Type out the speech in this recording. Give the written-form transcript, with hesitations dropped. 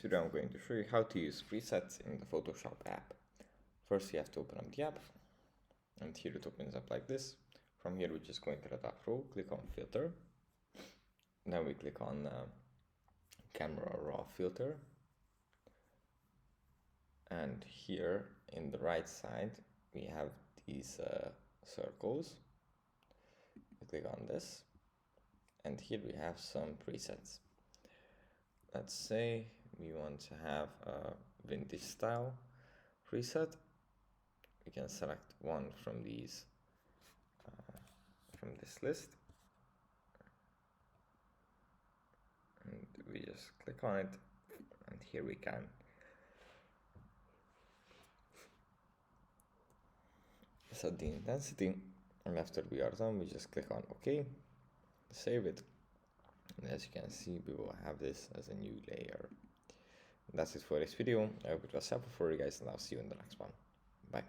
Today I'm going to show you how to use presets in the Photoshop app. First you have to open up the app, and here it opens up like this. From here we're just going to the top row, click on filter, then we click on camera raw filter, and here in the right side we have these circles. We click on this, and here we have some presets. Let's say we want to have a vintage style preset. We can select one from these from this list, and we just click on it, and here we can set the intensity, and after we are done we just click on OK, save it, and as you can see we will have this as a new layer. That's it for this video. I hope it was helpful for you guys, and I'll see you in the next one. Bye.